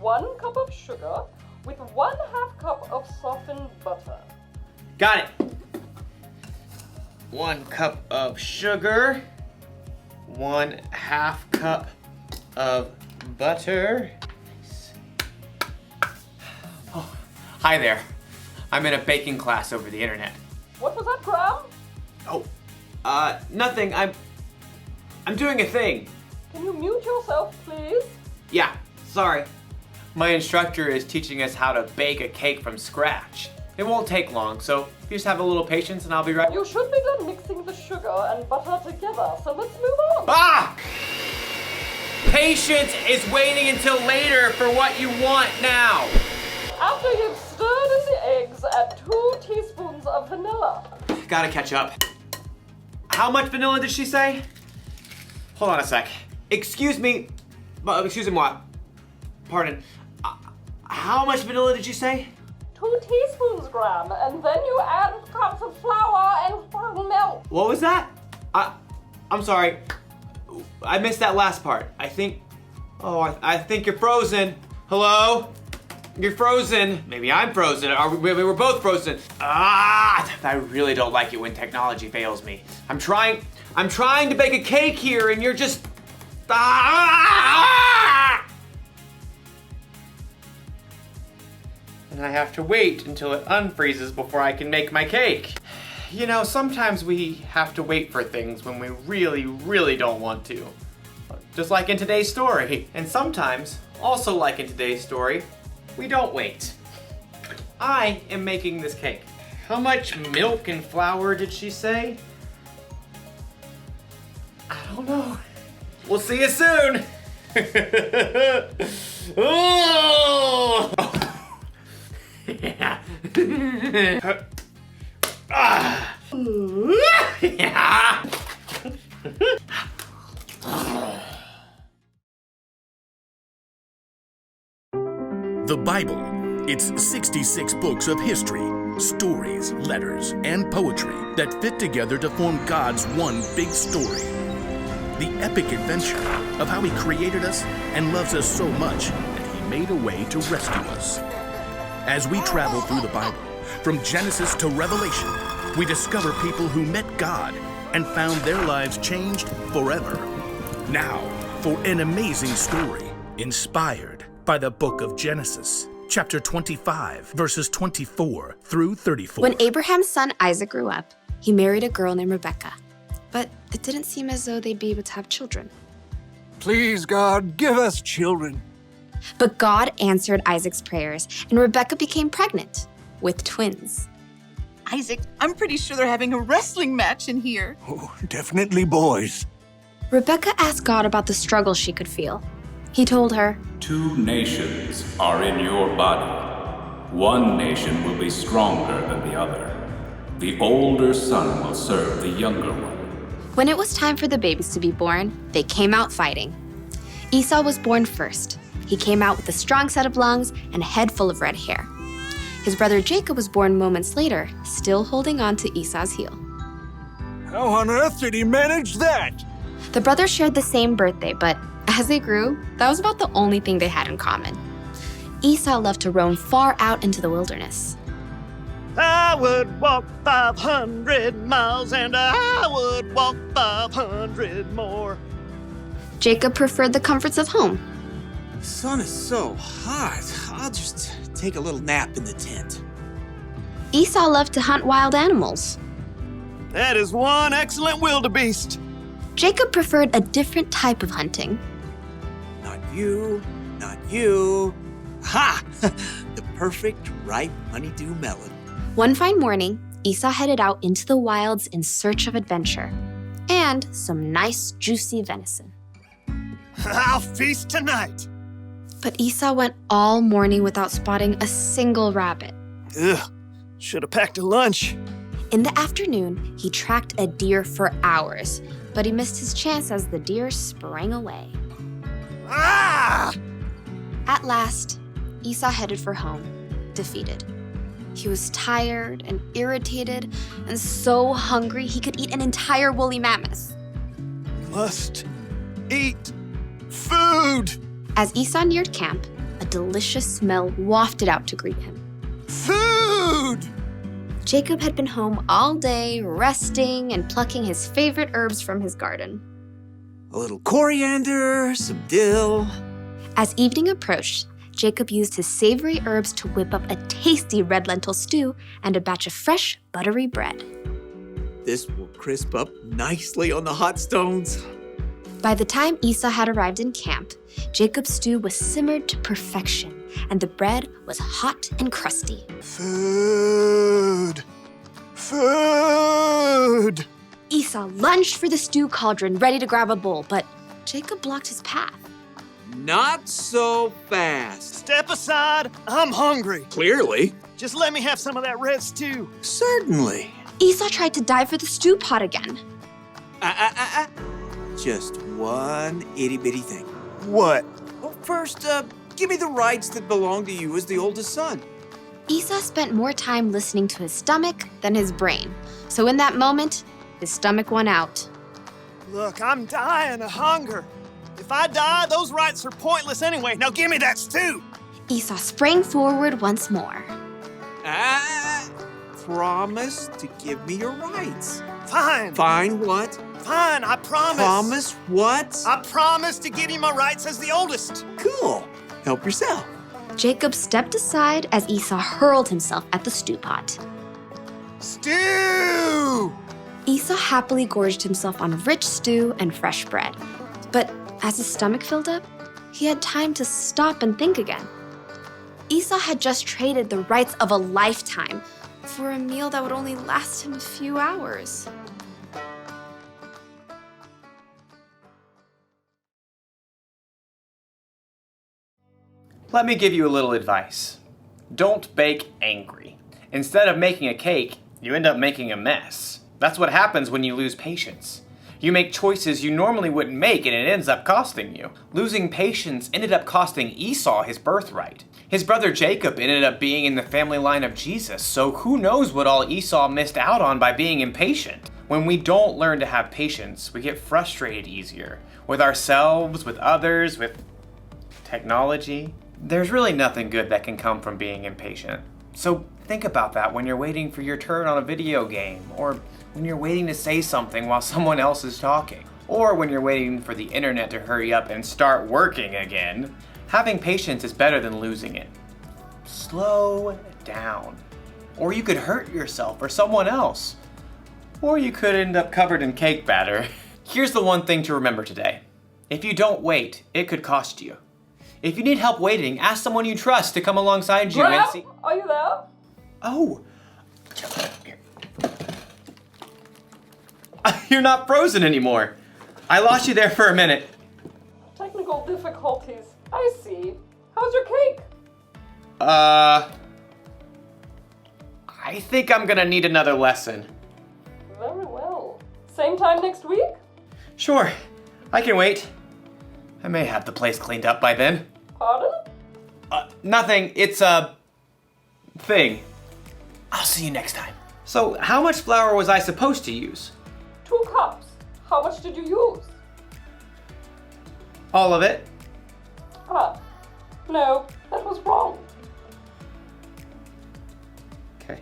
1 cup of sugar with 1/2 cup of softened butter. Got it. 1 cup of sugar, 1/2 cup of butter. Oh, hi there. I'm in a baking class over the internet. What was that, Graham? Oh, nothing. I'm doing a thing. Can you mute yourself, please? Yeah, sorry. My instructor is teaching us how to bake a cake from scratch. It won't take long, so just have a little patience and I'll be right. You should be done mixing the sugar and butter together, so let's move on. Ah! Patience is waiting until later for what you want now. After you've stirred in the eggs, add 2 teaspoons of vanilla. Gotta catch up. How much vanilla did she say? Hold on a sec. Excuse me, what? Pardon. How much vanilla did you say? 2 teaspoons, Graham, and then you add cups of flour and milk. What was that? I'm sorry. I missed that last part. I think you're frozen. Hello? You're frozen. Maybe I'm frozen. Maybe we're both frozen. I really don't like it when technology fails me. I'm trying to bake a cake here and you're just... And I have to wait until it unfreezes before I can make my cake. You know, sometimes we have to wait for things when we really, really don't want to. Just like in today's story. And sometimes, also like in today's story, we don't wait. I am making this cake. How much milk and flour did she say? I don't know. We'll see you soon. Oh! Yeah. Yeah. The Bible. It's 66 books of history, stories, letters, and poetry that fit together to form God's one big story. The epic adventure of how He created us and loves us so much that He made a way to rescue us. As we travel through the Bible, from Genesis to Revelation, we discover people who met God and found their lives changed forever. Now, for an amazing story inspired by the book of Genesis, chapter 25, verses 24 through 34. When Abraham's son Isaac grew up, he married a girl named Rebekah. But it didn't seem as though they'd be able to have children. Please, God, give us children. But God answered Isaac's prayers, and Rebekah became pregnant with twins. Isaac, I'm pretty sure they're having a wrestling match in here. Oh, definitely boys. Rebekah asked God about the struggle she could feel. He told her, 2 nations are in your body. 1 nation will be stronger than the other. The older son will serve the younger one. When it was time for the babies to be born, they came out fighting. Esau was born first. He came out with a strong set of lungs and a head full of red hair. His brother Jacob was born moments later, still holding on to Esau's heel. How on earth did he manage that? The brothers shared the same birthday, but as they grew, that was about the only thing they had in common. Esau loved to roam far out into the wilderness. I would walk 500 miles and I would walk 500 more. Jacob preferred the comforts of home. The sun is so hot. I'll just take a little nap in the tent. Esau loved to hunt wild animals. That is one excellent wildebeest. Jacob preferred a different type of hunting. Not you, not you. Ha! The perfect ripe honeydew melon. One fine morning, Esau headed out into the wilds in search of adventure and some nice, juicy venison. I'll feast tonight. But Esau went all morning without spotting a single rabbit. Ugh, should have packed a lunch. In the afternoon, he tracked a deer for hours, but he missed his chance as the deer sprang away. Ah! At last, Esau headed for home, defeated. He was tired and irritated and so hungry he could eat an entire woolly mammoth. Must eat food. As Esau neared camp, a delicious smell wafted out to greet him. Food! Jacob had been home all day, resting and plucking his favorite herbs from his garden. A little coriander, some dill. As evening approached, Jacob used his savory herbs to whip up a tasty red lentil stew and a batch of fresh, buttery bread. This will crisp up nicely on the hot stones. By the time Esau had arrived in camp, Jacob's stew was simmered to perfection, and the bread was hot and crusty. Food! Food! Esau lunged for the stew cauldron, ready to grab a bowl, but Jacob blocked his path. Not so fast. Step aside, I'm hungry. Clearly. Just let me have some of that red stew. Certainly. Esau tried to dive for the stew pot again. Just one itty-bitty thing. What? Well, first, give me the rights that belong to you as the oldest son. Esau spent more time listening to his stomach than his brain. So in that moment, his stomach won out. Look, I'm dying of hunger. If I die, those rights are pointless anyway. Now give me that stew. Esau sprang forward once more. Promise to give me your rights. Fine. Fine what? Fine, I promise. Promise what? I promise to give you my rights as the oldest. Cool. Help yourself. Jacob stepped aside as Esau hurled himself at the stew pot. Stew! Esau happily gorged himself on rich stew and fresh bread. But as his stomach filled up, he had time to stop and think again. Esau had just traded the rights of a lifetime for a meal that would only last him a few hours. Let me give you a little advice. Don't bake angry. Instead of making a cake, you end up making a mess. That's what happens when you lose patience. You make choices you normally wouldn't make and it ends up costing you. Losing patience ended up costing Esau his birthright. His brother Jacob ended up being in the family line of Jesus, so who knows what all Esau missed out on by being impatient. When we don't learn to have patience, we get frustrated easier. With ourselves, with others, with technology. There's really nothing good that can come from being impatient. So think about that when you're waiting for your turn on a video game, or when you're waiting to say something while someone else is talking, or when you're waiting for the internet to hurry up and start working again. Having patience is better than losing it. Slow down. Or you could hurt yourself or someone else. Or you could end up covered in cake batter. Here's the one thing to remember today. If you don't wait, it could cost you. If you need help waiting, ask someone you trust to come alongside you and see. Are you there? Oh. You're not frozen anymore. I lost you there for a minute. Technical difficulties. I see. How's your cake? I think I'm gonna need another lesson. Very well. Same time next week? Sure, I can wait. I may have the place cleaned up by then. Pardon? Nothing, it's a thing. I'll see you next time. So, how much flour was I supposed to use? 2 cups. How much did you use? All of it? No, that was wrong. Okay.